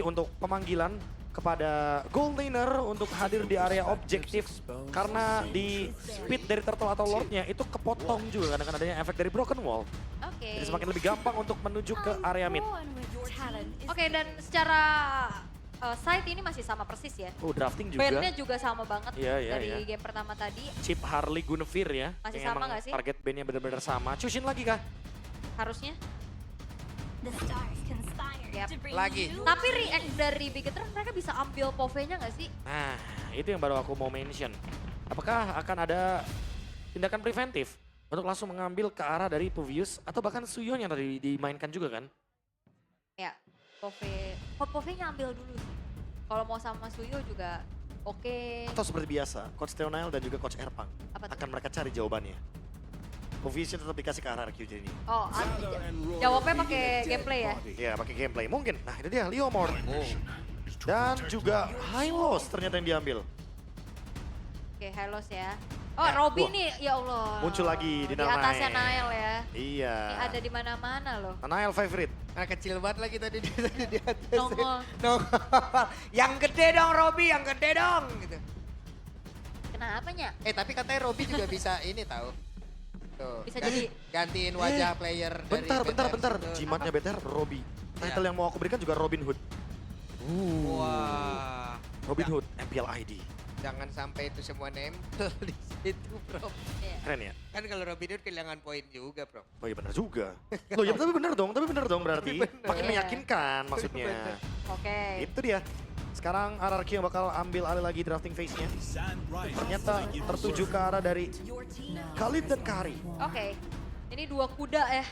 untuk pemanggilan kepada gold laner untuk hadir di area objektif karena di speed dari turtle atau lordnya itu kepotong juga karena adanya efek dari broken wall. Oke. Jadi semakin lebih gampang untuk menuju ke area mid. Oke, dan secara site ini masih sama persis ya. Drafting juga. Bandnya juga sama banget Iya, iya, dari iya. game pertama tadi. Chip Harley Guinevere ya. Masih yang sama emang nggak sih? target bandnya benar-benar sama. Cushin lagi kah? Harusnya. Yap. Lagi. Tapi react dari Bigetron mereka bisa ambil POV-nya nggak sih? Nah, itu yang baru aku mau mention. Apakah akan ada tindakan preventif untuk langsung mengambil ke arah dari Puvius atau bahkan Suyon yang tadi dimainkan juga kan? Ya, POV-nya ambil dulu sih. Kalau mau sama Suyo juga oke. Atau seperti biasa, Coach Theonail dan juga Coach Erpang Apa tuh? akan mereka cari jawabannya. Puviusnya tetap dikasih ke arah RQ jadi. Oh, jawabnya pakai gameplay ya? Iya, pakai gameplay mungkin. Nah, itu dia Leomord. Dan juga Hylos ternyata yang diambil. Oke, Hylos ya. Oh, Robby Wah. nih, ya Allah. Muncul lagi di Di atasnya Nail. Nail ya. Iya. Ini ada di mana-mana loh. Nail favorite. Nah, kecil banget lagi tadi di atas. Nongol. Nongol. Yang gede dong Robby, yang gede dong gitu. Kenapanya? Tapi katanya Robby juga bisa ini tahu. Tuh, Bisa jadi. gantiin wajah player dari Bentar. BTS itu. Jimatnya BTR Robby. Title Iya. yang mau aku berikan juga Robin Hood. Wah. Robin Hood, MPL ID. Jangan sampai itu semua nempel di situ, Bro. Iya. Keren ya? Kan kalau Robin Hood kehilangan poin juga, Bro. Oh iya benar juga. Loh ya tapi benar dong berarti. Makin Iya. meyakinkan maksudnya. Oke. Itu dia. Sekarang RRQ yang bakal ambil alih lagi drafting phase-nya. Ternyata tertuju ke arah dari Khalid dan Kari. Oke. Ini dua kuda ya.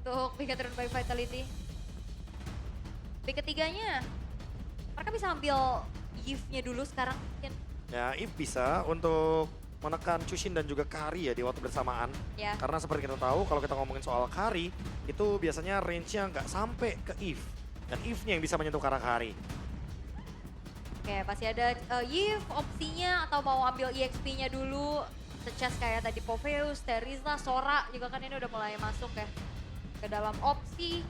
Untuk Bigetron by Vitality. Pick ketiganya. Mereka bisa ambil Yves-nya dulu sekarang mungkin. Ya, If bisa untuk menekan Cushin dan juga Kari ya di waktu bersamaan. Ya. Karena seperti kita tahu kalau kita ngomongin soal Kari, itu biasanya range-nya nggak sampai ke If. Dan If-nya yang bisa menyentuh ke arah Kari. Oke, pasti ada Yves opsinya atau mau ambil EXP-nya dulu. Secas kayak tadi Poveus, Terizla, Sora juga kan ini udah mulai masuk ya ke dalam opsi.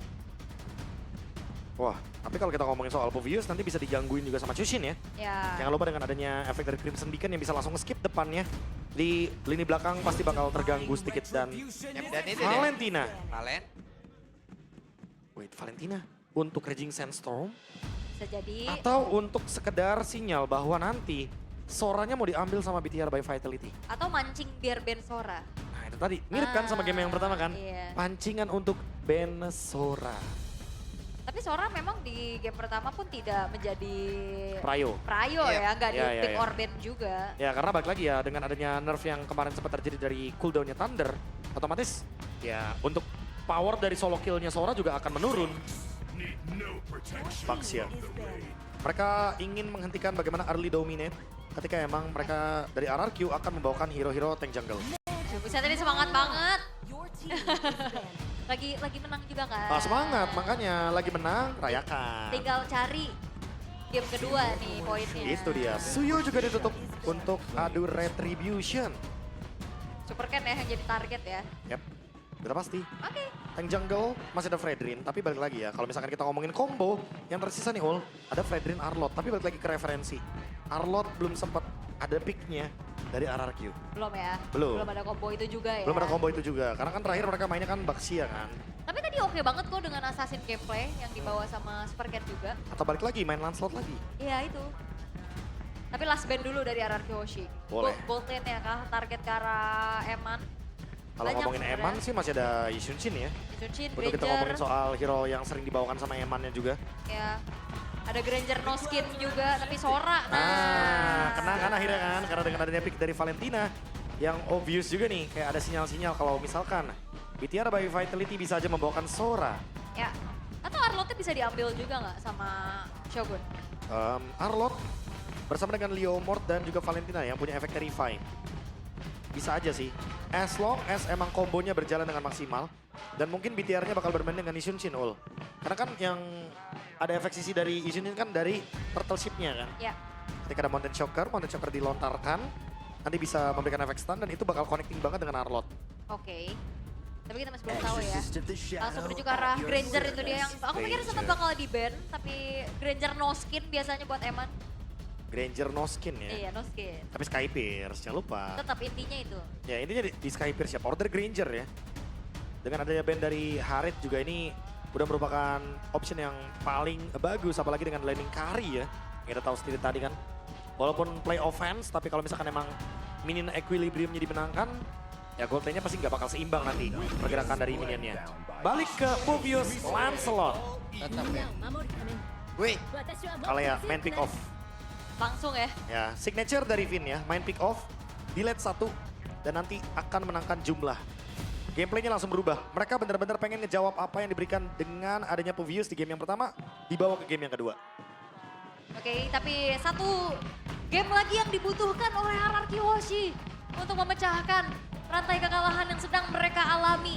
Wah, tapi kalau kita ngomongin soal Puvius nanti bisa digangguin juga sama Cushin ya. Ya. Jangan lupa dengan adanya efek dari Crimson Beacon yang bisa langsung skip depannya. Di lini belakang pasti bakal terganggu sedikit dan Dan ini deh. Valentina. Valen. Wait, Valentina untuk Raging Sandstorm Bisa jadi. atau untuk sekedar sinyal bahwa nanti Soranya mau diambil sama BTR by Vitality. Atau mancing biar Ben Sora. Nah itu tadi, mirip kan sama game yang pertama kan? Iya. Pancingan untuk Ben Sora. Tapi Sora memang di game pertama pun tidak menjadi Prayo. Prayo Iya. ya, nggak di Iya, iya, pick iya. or ban juga. Ya karena balik lagi ya dengan adanya nerf yang kemarin sempat terjadi dari cooldownnya Thunder. Otomatis ya untuk power dari solo killnya Sora juga akan menurun. Bucks ya. Mereka ingin menghentikan bagaimana early dominate ketika emang mereka dari RRQ akan membawakan hero-hero tank jungle. Buset ini semangat banget. lagi menang juga kan. Semangat, makanya lagi menang, rayakan. Tinggal cari game kedua nih poinnya. Itu dia. Suyo juga ditutup untuk adu retribution. Super Ken ya yang jadi target ya. Yap, udah pasti. Oke. Tank jungle masih ada Fredrin, tapi balik lagi ya. Kalau misalkan kita ngomongin combo, yang tersisa nih Ul, ada Fredrin Arlot. Tapi balik lagi ke referensi. Arlot belum sempat ada picknya dari RRQ. Belum ya? Belum. Belum ada combo itu juga ya? Belum ada combo itu juga, karena kan terakhir mereka mainnya kan Baxia kan. Tapi tadi oke banget kok dengan Assassin gameplay yang dibawa sama Super Ken juga. Atau balik lagi, main Lancelot lagi. Iya itu. Tapi last band dulu dari RRQ Hoshi. Boleh. Bolt lane ya kah? Target ke arah Eman. Kalau Banyak ngomongin sebenarnya. Eman sih masih ada Yisunshin ya. Junchin, Untuk kita Granger. ngomongin soal hero yang sering dibawakan sama Emannya juga. Ya. Ada Granger no skin juga, tapi Sora. Kena kan akhirnya kan, karena dengan adanya pick dari Valentina yang obvious juga nih, kayak ada sinyal-sinyal kalau misalkan BTR by Vitality bisa aja membawakan Sora. Ya. Atau Arlotnya bisa diambil juga nggak sama Shogun? Arlot bersama dengan Leomord dan juga Valentina yang punya efek Terrify. Bisa aja sih, as long as emang kombonya berjalan dengan maksimal. Dan mungkin BTR-nya bakal bermain dengan Isunshin Ul. Karena kan yang ada efek sisi dari Isunshin kan dari turtle ship-nya kan. Ya. Ketika ada Mountain Shocker dilontarkan, nanti bisa memberikan efek stun dan itu bakal connecting banget dengan Arlot. Oke. Tapi kita masih belum tahu ya. Langsung menuju ke arah Granger itu dia yang aku pikir sempat bakal di ban, tapi Granger no skin biasanya buat Eman. Granger no skin ya. Iya, no skin. Tapi Skypierce, jangan lupa. Tetap intinya itu. Ya intinya di Skypierce ya, order Granger ya. Dengan adanya band dari Harit juga ini udah merupakan option yang paling bagus. Apalagi dengan laning carry ya. Kita tahu sendiri tadi kan. Walaupun play offense, tapi kalau misalkan emang minion equilibriumnya dimenangkan, ya gold lane-nya pasti nggak bakal seimbang nanti pergerakan dari minionnya. Balik ke Mobius Lancelot. Tetap ya. Wih, Kalau ya main pick off. Langsung ya. Ya, signature dari Vin ya, main pick off, delete 1, dan nanti akan menangkan jumlah. Gameplaynya langsung berubah. Mereka benar-benar pengen ngejawab apa yang diberikan dengan adanya Povius di game yang pertama, dibawa ke game yang kedua. Oke, tapi satu game lagi yang dibutuhkan oleh Hierarchy Hoshi untuk memecahkan rantai kekalahan yang sedang mereka alami.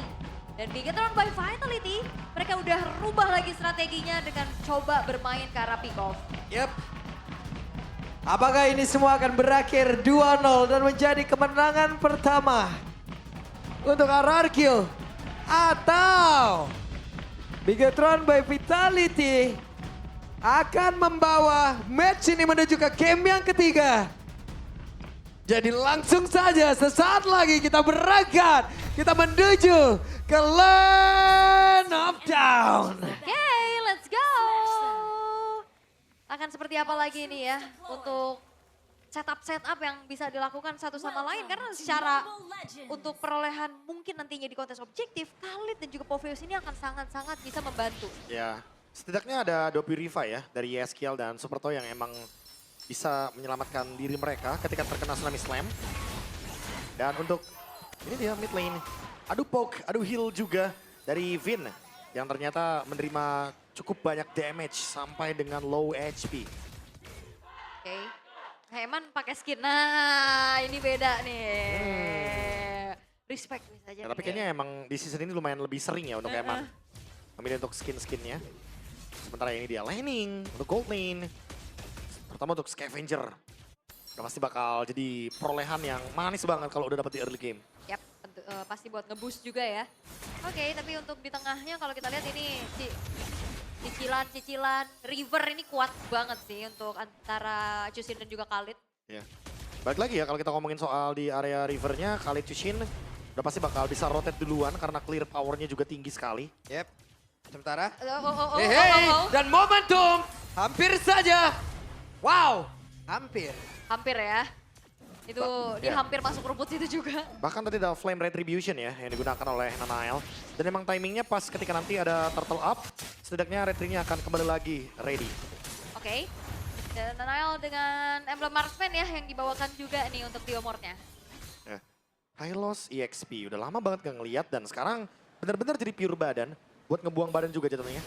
Dan Bigetron by Vitality, mereka udah rubah lagi strateginya dengan coba bermain ke arah pick off. yep. Apakah ini semua akan berakhir 2-0 dan menjadi kemenangan pertama untuk RRQ? Atau Bigetron by Vitality akan membawa match ini menuju ke game yang ketiga? Jadi langsung saja sesaat lagi kita berangkat. Kita menuju ke Land of Down. Oke, let's go. Akan seperti apa lagi ini ya untuk setup yang bisa dilakukan satu sama lain. Karena secara untuk perolehan mungkin nantinya di kontes objektif, Khalid dan juga Poveus ini akan sangat-sangat bisa membantu. Ya, setidaknya ada 2 Purify ya, dari Yeskiel dan Superto yang emang bisa menyelamatkan diri mereka ketika terkena Tsunami Slam. Dan untuk ini dia mid lane, adu poke, adu heal juga dari Vin yang ternyata menerima cukup banyak damage sampai dengan low HP. Oke. Heman pakai skin. Nah, ini beda nih. Respect bisa aja. Ya, tapi kayaknya emang di season ini lumayan lebih sering ya untuk Eman memilih untuk skin-skinnya. Sementara ini dia laning untuk gold lane. Terutama untuk Scavenger. Udah pasti bakal jadi perolehan yang manis banget kalau udah dapet di early game. Yap, pasti buat nge-boost juga ya. Oke, tapi untuk di tengahnya kalau kita lihat ini cicilan River ini kuat banget sih untuk antara Chushin dan juga Khalid. Ya. Balik lagi ya kalau kita ngomongin soal di area rivernya, Khalid Chushin udah pasti bakal bisa rotate duluan karena clear powernya juga tinggi sekali. Yep. Sementara. Hey, Dan momentum hampir saja. Wow, hampir. hampir ya. Itu dia ya. hampir masuk rumput situ juga. Bahkan tadi ada Flame Retribution ya yang digunakan oleh Nanael. Dan emang timingnya pas ketika nanti ada turtle up, setidaknya retry-nya akan kembali lagi ready. Oke. Dan Nanael dengan emblem marksman ya yang dibawakan juga nih untuk Diomortnya. Ya. High loss EXP, udah lama banget gak ngeliat dan sekarang benar-benar jadi pure badan. Buat ngebuang badan juga jatuhnya.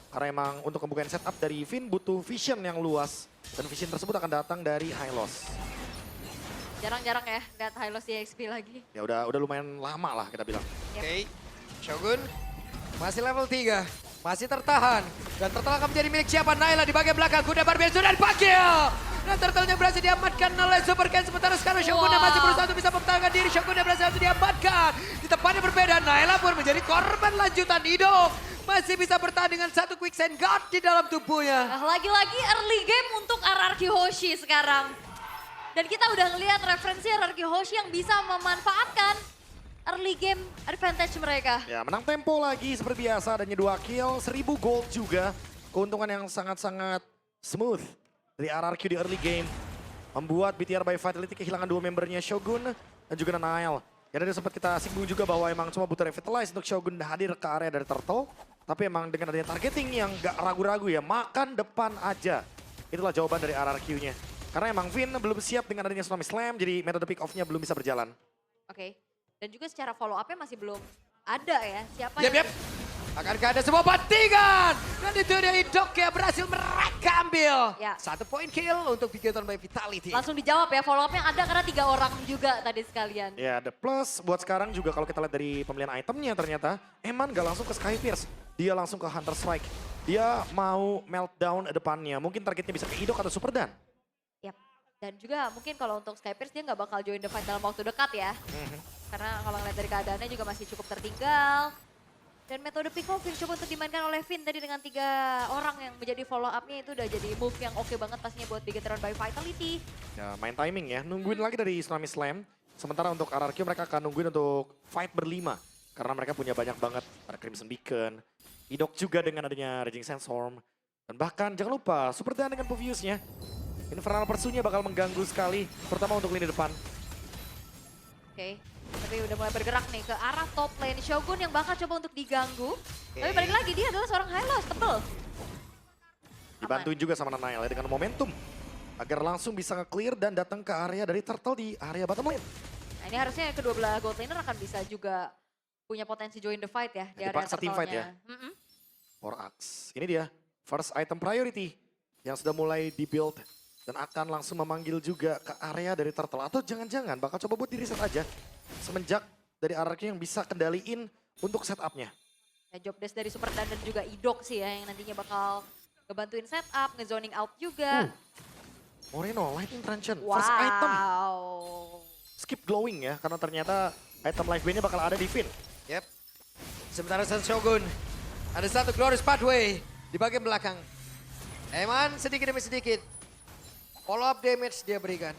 Karena emang untuk ngebukain setup dari Vin butuh vision yang luas. Dan vision tersebut akan datang dari high loss. Jarang-jarang ya lihat high loss EXP lagi. Ya udah lumayan lama lah kita bilang. Oke, Shogun masih level 3, masih tertahan. Dan turtle akan menjadi milik siapa? Naila di bagian belakang, kuda barbel sudah dipanggil. Dan turtle-nya berhasil diamankan oleh Super Ken. Sementara sekarang Shogun masih berusaha untuk bisa mempertahankan diri. Shogun berhasil diamankan. Di tempat yang berbeda, Naila pun menjadi korban lanjutan hidup. Masih bisa bertahan dengan satu quicksand guard di dalam tubuhnya. Nah, lagi-lagi early game untuk RRQ Hoshi sekarang. Dan kita udah ngelihat referensi RRQ Hoshi yang bisa memanfaatkan early game advantage mereka. Ya menang tempo lagi seperti biasa, adanya 2 kill, 1000 gold juga. Keuntungan yang sangat-sangat smooth dari RRQ di early game. Membuat BTR by Vitality kehilangan 2 membernya Shogun dan juga Nanael. Ya tadi sempat kita singgung juga bahwa emang cuma butuh revitalize untuk Shogun hadir ke area dari Turtle. Tapi emang dengan adanya targeting yang gak ragu-ragu ya, makan depan aja. Itulah jawaban dari RRQ-nya. Karena emang Vin belum siap dengan adanya Tsunami Slam, jadi metode pick off-nya belum bisa berjalan. Oke. Dan juga secara follow up-nya masih belum ada ya. Siapa Yep. Akankah ada sebuah bantingan? Dan itu dia Indok yang berhasil mereka ambil. Ya. 1 point kill untuk Bigetron by Vitality. langsung dijawab ya, follow up-nya ada karena 3 orang juga tadi sekalian. Ya, the plus buat sekarang juga kalau kita lihat dari pembelian itemnya ternyata Eman gak langsung ke Skypierce. Dia langsung ke Hunter Strike. Dia mau meltdown depannya. Mungkin targetnya bisa ke Idok atau Superdan. Yap. Dan juga mungkin kalau untuk Skypers dia nggak bakal join the fight dalam waktu dekat ya. Karena kalau ngeliat dari keadaannya juga masih cukup tertinggal. Dan metode pick off yang coba untuk dimainkan oleh Finn tadi dengan 3 orang yang menjadi follow up-nya itu udah jadi move yang oke banget pastinya buat Bigetron by Vitality. Ya, main timing ya, nungguin lagi dari Tsunami Slam. Sementara untuk RRQ mereka akan nungguin untuk fight berlima. Karena mereka punya banyak banget, ada Crimson Beacon, Idok juga dengan adanya Raging Sandstorm. Dan bahkan jangan lupa, Super Dan dengan Povius-nya. Infernal Pursuit-nya bakal mengganggu sekali, terutama untuk lini depan. Oke, tapi udah mulai bergerak nih ke arah top lane. Shogun yang bakal coba untuk diganggu. Tapi balik lagi, dia adalah seorang Hylos, tebel. Dibantuin juga sama Nanael ya dengan momentum. Agar langsung bisa nge-clear dan datang ke area dari Turtle di area bottom lane. Nah ini harusnya kedua belah gold laner akan bisa juga punya potensi join the fight ya. Di area Dipaksa team fight ya. For Axe. Ini dia, first item priority yang sudah mulai di-build. Dan akan langsung memanggil juga ke area dari Turtle. Atau jangan-jangan bakal coba buat di-reset aja. Semenjak dari RRQ yang bisa kendaliin untuk setupnya. Ya, job desk dari Super Dan dan juga Idok sih ya yang nantinya bakal ngebantuin setup, ngezoning out juga. Moreno, Lightning Truncheon, Wow. first item. Skip glowing ya, karena ternyata item life band-nya bakal ada di Finn. Yep. Sementara Sun Shogun, ada satu glorious pathway di bagian belakang. Eman sedikit demi sedikit, follow up damage dia berikan.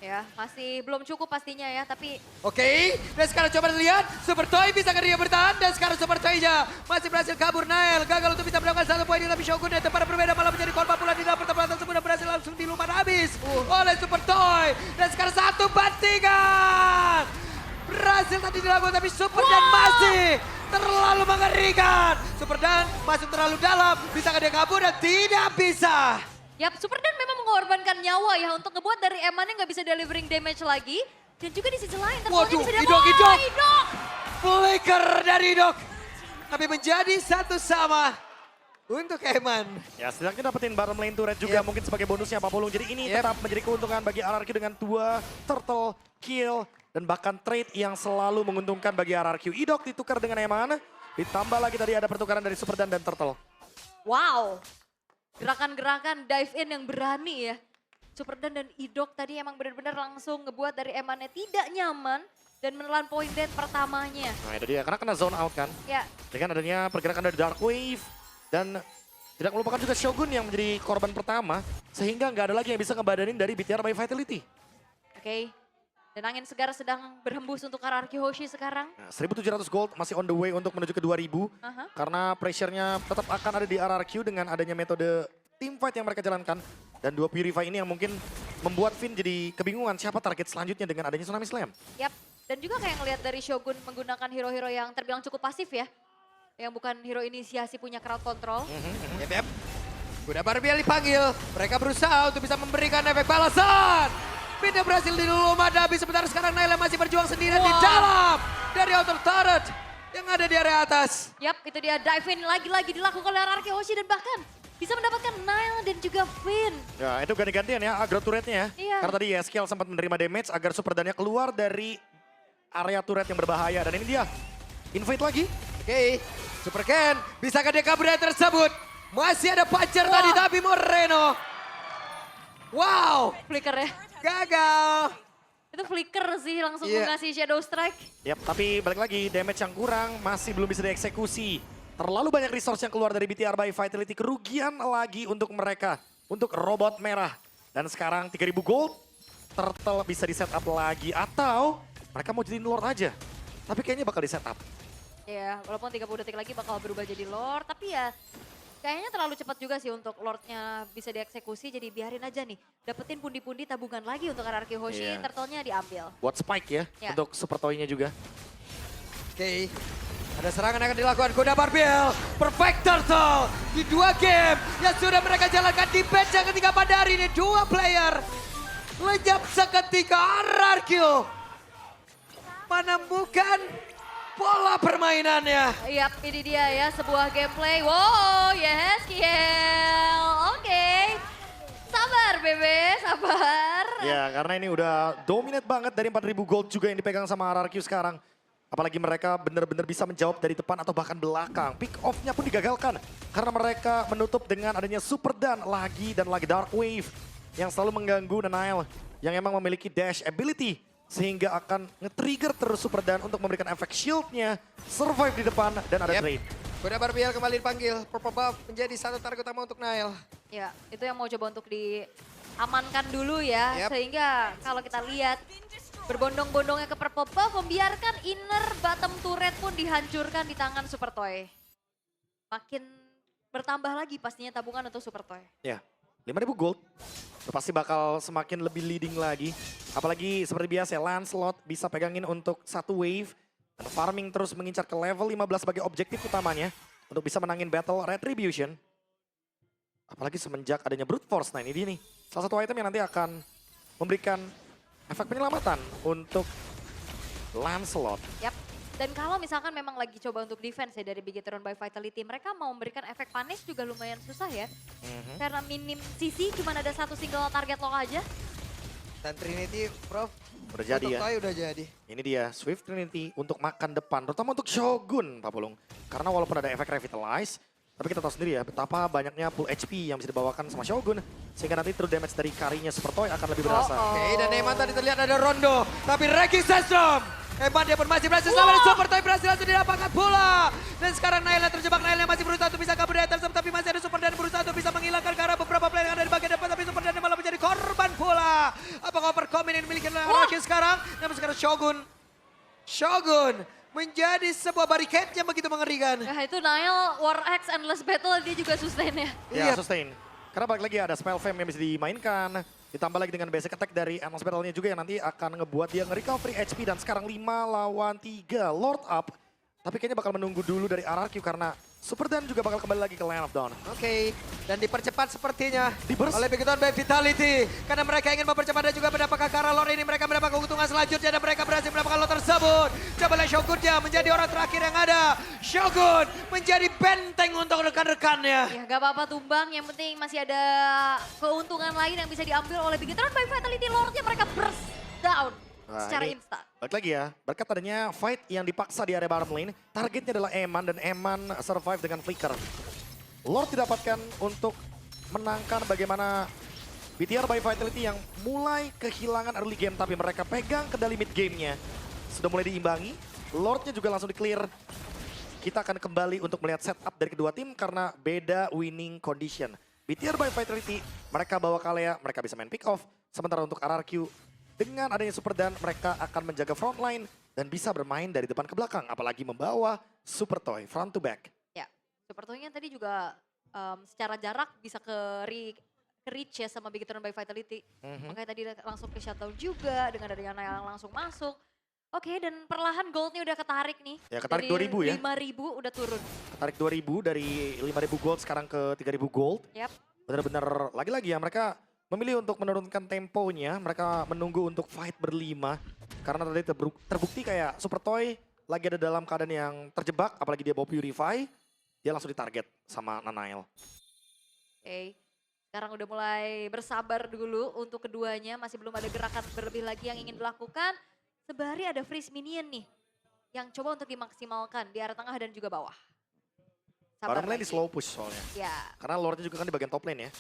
Ya, masih belum cukup pastinya ya, tapi Oke, dan sekarang coba dilihat, Super Toy bisakah dia bertahan, dan sekarang Super Toy-nya masih berhasil kabur. Nael gagal untuk bisa mendapatkan 1 poin, tapi Shogun yang tempat berbeda malah menjadi korban pula di dalam pertempuran tersebut dan berhasil langsung dilumat habis oleh Super Toy. Dan sekarang 1 bandingan. Berhasil tadi dilakukan, tapi Super Dan masih terlalu mengerikan. Super Dan masuk terlalu dalam, bisakah dia kabur dan tidak bisa. ya Super Dan memang mengorbankan nyawa ya untuk ngebuat dari Eman yang nggak bisa delivering damage lagi. Dan juga di sisi lain Waduh, bisa Idok. Idok! Flicker dari Idok. Tapi menjadi 1 sama untuk Eman. Ya setidaknya dapetin bottom lane turret juga mungkin sebagai bonusnya Pak Pulung. Jadi ini tetap menjadi keuntungan bagi RRQ dengan 2 turtle kill. Dan bahkan trade yang selalu menguntungkan bagi RRQ. Idok ditukar dengan Eman. Ditambah lagi tadi ada pertukaran dari Super Dan Turtle. Wow, gerakan-gerakan dive in yang berani ya. Super Dan dan Idok tadi emang benar-benar langsung ngebuat dari Emannya tidak nyaman dan menelan point dead pertamanya. Nah itu dia, karena kena zone out kan. Ya, Dengan adanya pergerakan dari Dark Wave. Dan tidak melupakan juga Shogun yang menjadi korban pertama. Sehingga nggak ada lagi yang bisa ngebadanin dari BTR by Vitality. oke. Dan angin segar sedang berhembus untuk RRQ Hoshi sekarang. Nah, 1.700 gold masih on the way untuk menuju ke 2.000. Aha. Karena pressure-nya tetap akan ada di RRQ dengan adanya metode team fight yang mereka jalankan. Dan 2 Purify ini yang mungkin membuat Finn jadi kebingungan siapa target selanjutnya dengan adanya Tsunami Slam. Yap, dan juga kayak ngelihat dari Shogun menggunakan hero-hero yang terbilang cukup pasif ya. Yang bukan hero inisiasi punya crowd control. Yep. Kuda Barbiel dipanggil, mereka berusaha untuk bisa memberikan efek balasan. Pindah berhasil dilulumat habis, sementara sekarang Naila masih berjuang sendirian di dalam dari outer turret yang ada di area atas. Yap, itu dia dive in lagi-lagi dilakukan oleh RRQ Hoshi dan bahkan bisa mendapatkan Nile dan juga Finn. Ya itu ganti-gantian ya agro turretnya ya. Iya. Karena tadi Yeskel sempat menerima damage agar Super Dan-nya keluar dari area turret yang berbahaya. Dan ini dia, invade lagi. Oke, Super Ken, bisakah dia kabur dari tersebut? Masih ada Pacer tadi tapi Moreno. Wow, Flicker ya. gagal. Itu flicker sih langsung Iya. ngasih Shadow Strike. Yap, tapi balik lagi damage yang kurang masih belum bisa dieksekusi. Terlalu banyak resource yang keluar dari BTR by Vitality. Kerugian lagi untuk mereka, untuk robot merah. Dan sekarang 3.000 gold, Turtle bisa di setup lagi. Atau mereka mau jadiin Lord aja. Tapi kayaknya bakal di setup. Ya, walaupun 30 detik lagi bakal berubah jadi Lord. Tapi ya kayaknya terlalu cepat juga sih untuk Lordnya bisa dieksekusi. Jadi biarin aja nih, dapetin pundi-pundi tabungan lagi untuk RRQ Hoshi. Iya. Turtle-nya diambil. Buat Spike ya, Ya. untuk Super Toy-nya juga. Oke, ada serangan yang akan dilakukan Kuda Barbiel. Perfect Turtle di 2 game yang sudah mereka jalankan di batch yang ketiga pada hari ini. 2 player lenyap seketika. RRQ menemukan pola permainannya. Yap, ini dia ya sebuah gameplay. Wow, yes, Kiel. Oke. Sabar, Bebe, sabar. Ya, karena ini udah dominate banget dari 4.000 gold juga yang dipegang sama RRQ sekarang. Apalagi mereka benar-benar bisa menjawab dari depan atau bahkan belakang. Pick off-nya pun digagalkan. Karena mereka menutup dengan adanya Super Dan lagi dan lagi Dark Wave. yang selalu mengganggu Nanail yang emang memiliki dash ability sehingga akan nge-trigger terus Super Dan untuk memberikan efek shieldnya, survive di depan dan ada trade. Kuda Barbiel kembali dipanggil, purple buff menjadi satu target utama untuk Nail. Ya, itu yang mau coba untuk diamankan dulu ya. Sehingga kalau kita lihat berbondong-bondongnya ke purple buff membiarkan inner bottom turret pun dihancurkan di tangan Super Toy. Makin bertambah lagi pastinya tabungan untuk Super Toy. Ya, 5.000 gold. Pasti bakal semakin lebih leading lagi. Apalagi seperti biasa Lancelot bisa pegangin untuk satu wave. Dan farming terus mengincar ke level 15 sebagai objektif utamanya. Untuk bisa menangin battle Retribution. Apalagi semenjak adanya Brute Force. Nah ini dia nih. Salah satu item yang nanti akan memberikan efek penyelamatan untuk Lancelot. Yap. Dan kalau misalkan memang lagi coba untuk defense ya dari Bigetron by Vitality, mereka mau memberikan efek panis juga lumayan susah ya. Karena minim CC cuma ada satu single target lock aja. Dan Trinity, Prof. Udah jadi untuk ya. Toy udah jadi. Ini dia Swift Trinity untuk makan depan, terutama untuk Shogun Pak Pulung. Karena walaupun ada efek Revitalize, tapi kita tahu sendiri ya betapa banyaknya full HP yang bisa dibawakan sama Shogun. Sehingga nanti true damage dari karinya Super Toy akan lebih berasa. Oke, dan Eman tadi terlihat ada Rondo. Tapi Reki Sestrom. Eman dia pun masih berhasil selamat. Super Toy berhasil langsung didapatkan bola. Dan sekarang Naila terjebak. Naila masih berusaha untuk bisa kabur dari atas. Tapi masih ada Super Dan berusaha untuk bisa menghilangkan ke arah beberapa player yang ada di bagian depan. Tapi Super Dan malah menjadi korban bola. Apakah overcoming yang dimiliki oleh Reki sekarang? Namun sekarang Shogun menjadi sebuah barricade yang begitu mengerikan. Nah itu Nile, War X, Endless Battle dia juga sustain ya. Ya, sustain. Karena balik lagi ada Spell Fame yang bisa dimainkan. Ditambah lagi dengan basic attack dari Endless Battle-nya juga yang nanti akan ngebuat dia nge-recovery HP. Dan sekarang 5 lawan 3, Lord up. Tapi kayaknya bakal menunggu dulu dari RRQ karena Super Dan juga bakal kembali lagi ke Land of Dawn. Oke, dan dipercepat sepertinya Di-burst. oleh Bigetron by Vitality. Karena mereka ingin mempercepat dan juga mendapatkan ke arah Lord ini. Mereka mendapat keuntungan selanjutnya dan mereka berhasil mendapatkan Lord tersebut. Coba lihat Shogunnya menjadi orang terakhir yang ada. Shogun menjadi benteng untuk rekan-rekannya. Ya gak apa-apa tumbang, yang penting masih ada keuntungan lain yang bisa diambil oleh Bigetron by Vitality. Lordnya mereka burst down secara ini instan. Balik lagi ya, berkat adanya fight yang dipaksa di area bottom lane, targetnya adalah Eman dan Eman survive dengan flicker. Lord didapatkan untuk menangkan bagaimana BTR by Vitality yang mulai kehilangan early game tapi mereka pegang kendali mid gamenya. Sudah mulai diimbangi, Lordnya juga langsung di-clear. Kita akan kembali untuk melihat setup dari kedua tim karena beda winning condition. BTR by Vitality, mereka bawa Kalea, mereka bisa main pick off. Sementara untuk RRQ, dengan adanya Super Dan, mereka akan menjaga front line dan bisa bermain dari depan ke belakang. Apalagi membawa Super Toy front to back. Ya, Super Toy-nya tadi juga secara jarak bisa ke reach ya sama Bigetron by Vitality. Makanya tadi langsung ke shutdown juga dengan adanya Nile langsung masuk. Oke, dan perlahan goldnya udah ketarik nih. Ya, ketarik dari 2.000 ya. 5.000 udah turun. Tarik 2.000 dari 5.000 gold sekarang ke 3.000 gold. Yap. Benar-benar lagi-lagi ya mereka memilih untuk menurunkan temponya. Mereka menunggu untuk fight berlima. Karena tadi terbukti kayak Super Toy lagi ada dalam keadaan yang terjebak. Apalagi dia bawa Purify. Dia langsung ditarget sama Nanail. Oke, sekarang udah mulai bersabar dulu untuk keduanya. Masih belum ada gerakan berlebih lagi yang ingin dilakukan. Sebari ada freeze minion nih. Yang coba untuk dimaksimalkan di area tengah dan juga bawah. Sabar Bottom lane di lagi. slow push soalnya. Ya, Karena Lordnya juga kan di bagian top lane ya.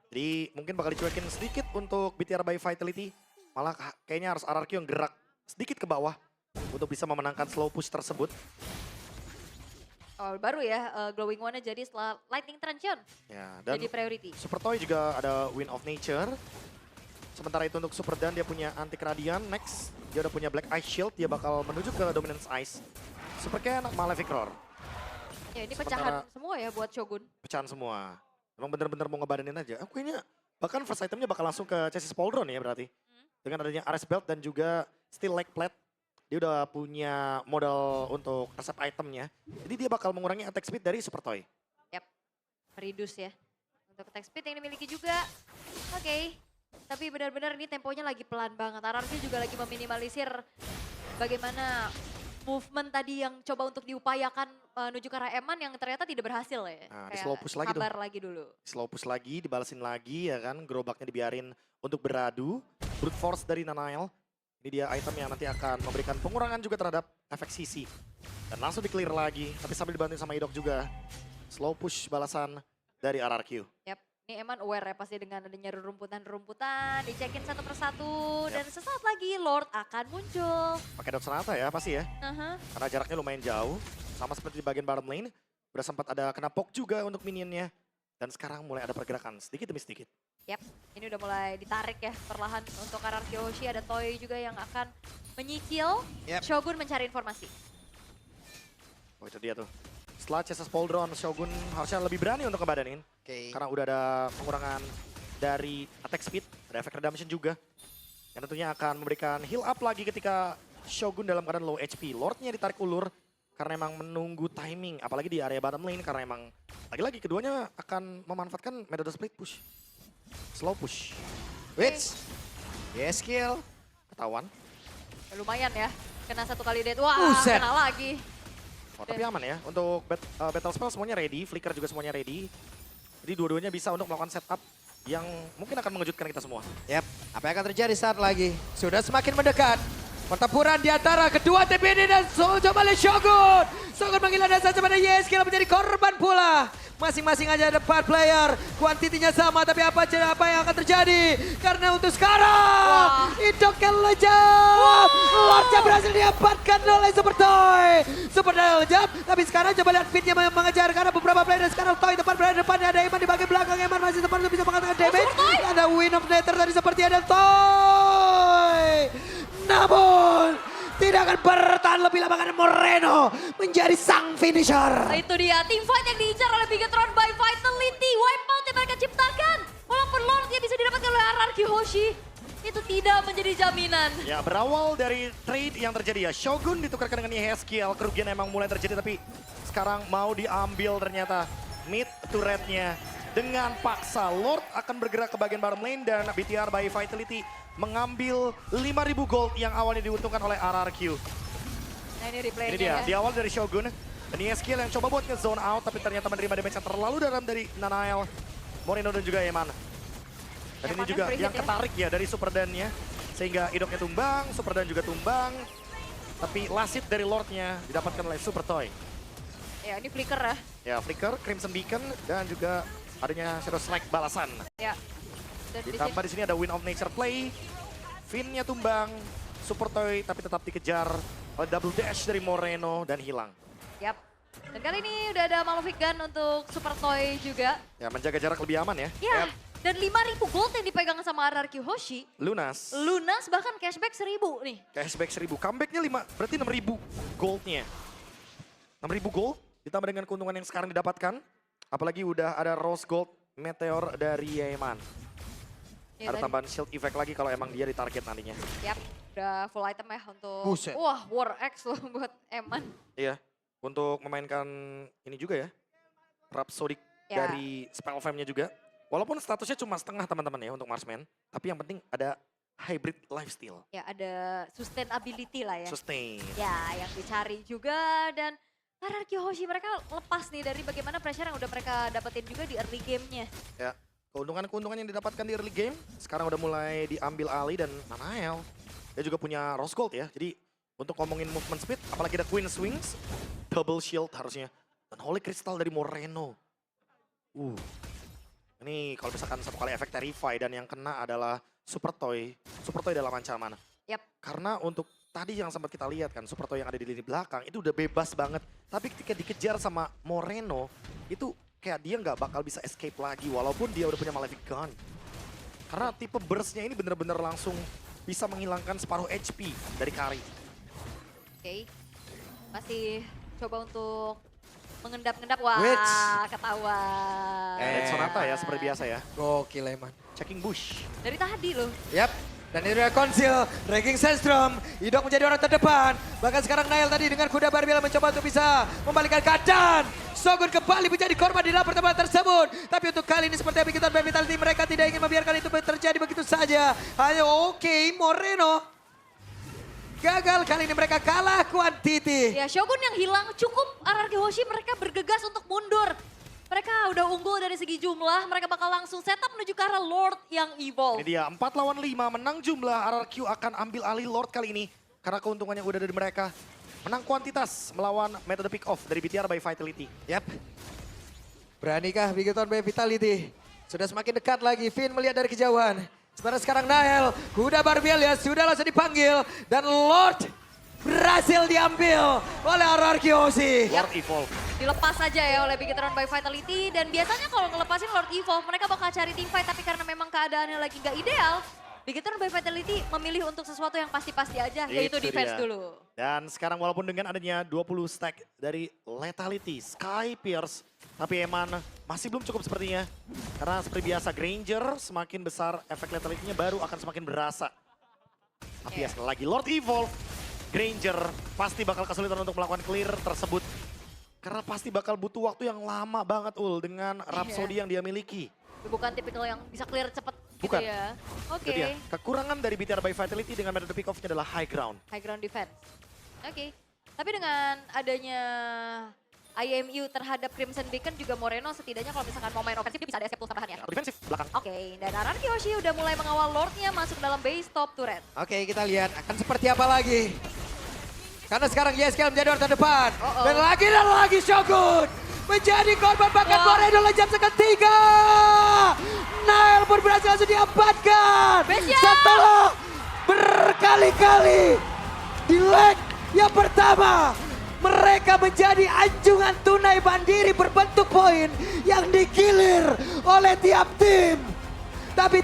Jadi mungkin bakal dicuekin sedikit untuk BTR by Vitality. Malah kayaknya harus RRQ yang gerak sedikit ke bawah. Untuk bisa memenangkan slow push tersebut. oh, baru ya Glowing One-nya jadi setelah Lightning Truncheon. Ya, dan Jadi priority. Super Toy juga ada Wind of Nature. Sementara itu untuk Super Dan dia punya Anti Radiant. Next dia udah punya Black Ice Shield. Dia bakal menuju ke Dominance Ice. Super Ken, Malefic Roar. Ya ini pecahan semua ya buat Shogun. Pecahan semua. Emang bener-bener mau ngebadanin aja. Aku kayaknya bahkan first itemnya bakal langsung ke chassis Pauldron ya berarti. Dengan adanya Ares Belt dan juga Steel Leg Plate. Dia udah punya modal untuk resep itemnya. Jadi dia bakal mengurangi attack speed dari Super Toy. Yap, reduce ya. Untuk attack speed yang dimiliki juga. Oke, tapi benar-benar ini temponya lagi pelan banget. RRQ juga lagi meminimalisir bagaimana movement tadi yang coba untuk diupayakan menuju ke arah Eman yang ternyata tidak berhasil ya. Nah, di slow push lagi tuh. sabar lagi dulu. Slow push lagi, dibalesin lagi ya kan. Gerobaknya dibiarin untuk beradu. Brute Force dari Nanail. Ini dia item yang nanti akan memberikan pengurangan juga terhadap efek CC. Dan langsung di-clear lagi, tapi sambil dibantu sama Idok juga. Slow push balasan dari RRQ. Yap, Ini Eman aware ya pasti dengan adanya rerumputan-rerumputan, dicekin satu persatu, dan sesaat lagi Lord akan muncul. Pakai dot Sonata ya pasti ya. Aha. Karena jaraknya lumayan jauh. Sama seperti di bagian bottom lane. Udah sempat ada kena poke juga untuk minionnya. Dan sekarang mulai ada pergerakan sedikit demi sedikit. Yap, ini udah mulai ditarik ya perlahan untuk RRQ Hoshi. Ada Toy juga yang akan menyicil. Yap. Shogun mencari informasi. Oh itu dia tuh. Setelah Chesas Poldron, Shogun harusnya lebih berani untuk ngebadanin. Oke. Karena udah ada pengurangan dari attack speed, ada efek redemption juga. Yang tentunya akan memberikan heal up lagi ketika Shogun dalam keadaan low HP. Lordnya ditarik ulur karena emang menunggu timing. Apalagi di area bottom lane karena emang lagi-lagi keduanya akan memanfaatkan metode split push. Slow push. Wits. Yes, skill. Ketahuan. Ya, lumayan ya, kena satu kali dead. Wah, Buset. kena lagi. Oh, tapi aman ya. Untuk battle spell semuanya ready. Flicker juga semuanya ready. Jadi dua-duanya bisa untuk melakukan setup yang mungkin akan mengejutkan kita semua. Yap, apa yang akan terjadi saat lagi? Sudah semakin mendekat. Pertempuran di antara kedua tim ini dan coba lihat Shogun. Shogun menghilangkan saja pada Yeskiel menjadi korban pula. Masing-masing aja ada 4 player. Kuantitinya sama tapi apa yang akan terjadi? Karena untuk sekarang, Idoken Legend. Lordnya berhasil diamankan oleh Super Toy. Super Legend, tapi sekarang coba lihat Fitnya mengejar karena beberapa player dan sekarang Toy tepat berada depannya. Ada Eman di bagian belakang. Eman masih sempat bisa mengatakan damage. Ada Win of Nether tadi seperti ada Toy. Namun tidak akan bertahan lebih lama karena Moreno menjadi sang finisher. Nah, itu dia, team fight yang diincar oleh Bigetron by Vitality. Wipeout yang mereka ciptakan. Walaupun Lord yang bisa didapatkan oleh RRQ Hoshi, itu tidak menjadi jaminan. Ya, berawal dari trade yang terjadi ya. Shogun ditukarkan dengan Yeskiel. Kerugian emang mulai terjadi tapi sekarang mau diambil ternyata mid turretnya. Dengan paksa, Lord akan bergerak ke bagian bottom lane dan BTR by Vitality mengambil 5.000 gold yang awalnya diuntungkan oleh RRQ. Nah ini replaynya Ini dia, ya. di awal dari Shogun. Dan Yeskiel yang coba buat nge-zone out tapi ternyata menerima damage yang terlalu dalam dari Nanael, Moreno dan juga Eman. Dan ini Eman juga kan free yang hit ya. ketarik ya dari Super Dan-nya. Sehingga Idoknya tumbang, Super Dan juga tumbang. Tapi last hit dari Lordnya didapatkan oleh Super Toy. Ya ini flicker ya. Ya, Flicker, Crimson Beacon, dan juga adanya Shadow Strike balasan. Ya. Dan di Ditambah di sini ada Wind of Nature play. Finn-nya tumbang, Super Toy tapi tetap dikejar oleh double dash dari Moreno dan hilang. Yap. Dan kali ini udah ada Malefic Gun untuk Super Toy juga. Ya, menjaga jarak lebih aman ya. Ya. Dan 5.000 gold yang dipegang sama RRQ Hoshi. Lunas, Lunas bahkan cashback 1.000 nih. cashback 1.000, comeback-nya 5, berarti 6.000 gold-nya. 6.000 gold ditambah dengan keuntungan yang sekarang didapatkan. Apalagi udah ada Rose Gold Meteor dari Yeman. Ya, Ada tadi. tambahan shield effect lagi kalau emang dia ditarget nantinya. Yap. Udah full item ya untuk... Buset. Wah, War X loh buat Eman. Iya, untuk memainkan ini juga ya. Rhapsodic Ya. dari spell fam-nya juga. Walaupun statusnya cuma setengah teman-teman ya untuk Marksman. Tapi yang penting ada hybrid lifesteal. Ya ada sustainability lah ya. Sustain. Ya yang dicari juga dan RRQ Hoshi mereka lepas nih dari bagaimana pressure yang udah mereka dapetin juga di early game-nya. Ya, keuntungan-keuntungan yang didapatkan di early game sekarang udah mulai diambil alih dan Nanael. Dia juga punya Rose Gold ya. Jadi untuk ngomongin movement speed, apalagi ada Queen Swings, double shield harusnya. Dan Holy Crystal dari Moreno. Ini kalau misalkan satu kali efek Terrify dan yang kena adalah Super Toy. Super Toy dalam ancaman. Yap. Karena untuk tadi yang sempat kita lihat kan, Super Toy yang ada di lini belakang itu udah bebas banget. Tapi ketika dikejar sama Moreno, itu kayak dia nggak bakal bisa escape lagi walaupun dia udah punya Malefic Gun. Karena tipe burst-nya ini bener-bener langsung bisa menghilangkan separuh HP dari Kari. Oke. Masih coba untuk mengendap-endap. Wah, Wits. ketahuan. Red Sonata ya seperti biasa ya. Gokil Eman. Checking bush. Dari tadi loh. Yap. Dan itu adalah Konsil, Ranking Sandstrom, Idok menjadi orang terdepan. Bahkan sekarang Nail tadi dengan kuda Barbell mencoba untuk bisa membalikkan keadaan. Shogun kembali menjadi korban di dalam pertemuan tersebut. Tapi untuk kali ini seperti Bigetron by Vitality mereka tidak ingin membiarkan itu terjadi begitu saja. Hanya oke, Moreno gagal, kali ini mereka kalah quantity. Ya Shogun yang hilang cukup RRQ Hoshi mereka bergegas untuk mundur. Mereka udah unggul dari segi jumlah, mereka bakal langsung setup menuju ke arah Lord yang evolve. Ini dia 4 lawan 5 menang jumlah. RRQ akan ambil alih Lord kali ini. Karena keuntungannya udah dari mereka. Menang kuantitas melawan metode pick off dari BTR by Vitality. Yap. Beranikah Bigetron by Vitality? Sudah semakin dekat lagi, Finn melihat dari kejauhan. Sekarang Nael, kuda Barbelia sudah langsung dipanggil. Dan Lord berhasil diambil oleh RRQ Aussie. Lord Evolve. Dilepas saja ya oleh Bigetron by Vitality. Dan biasanya kalau ngelepasin Lord Evolve, mereka bakal cari teamfight. Tapi karena memang keadaannya lagi gak ideal, Bigetron by Vitality memilih untuk sesuatu yang pasti-pasti aja, yaitu Itu defense dia. dulu. Dan sekarang walaupun dengan adanya 20 stack dari Lethality, Sky Pierce, tapi Eman masih belum cukup sepertinya. Karena seperti biasa Granger semakin besar efek Lethality-nya baru akan semakin berasa. Tapi ya sekali lagi Lord Evolve, Granger pasti bakal kesulitan untuk melakukan clear tersebut. Karena pasti bakal butuh waktu yang lama banget dengan Rhapsody yang dia miliki. Bukan tipikal yang bisa clear cepet Bukan. gitu ya. Oke, Itu dia. Kekurangan dari BTR by Vitality dengan meta pick off-nya adalah high ground. high ground defense. Oke, tapi dengan adanya IMU terhadap Crimson Beacon juga Moreno setidaknya kalau misalkan mau main ofensif dia bisa ada escape tool tambahan ya. Defensif belakang. Oke, dan RRQ Aussie udah mulai mengawal Lordnya masuk dalam base top turret. Oke, kita lihat akan seperti apa lagi. Karena sekarang YSKL menjadi orang terdepan. Dan lagi Shogun menjadi korban bakat Moreno dalam jam ketiga. Nael pun berhasil langsung diamankan. Besya! Setelah berkali-kali di leg yang pertama. Mereka menjadi anjungan tunai mandiri berbentuk poin yang digilir oleh tiap tim. Tapi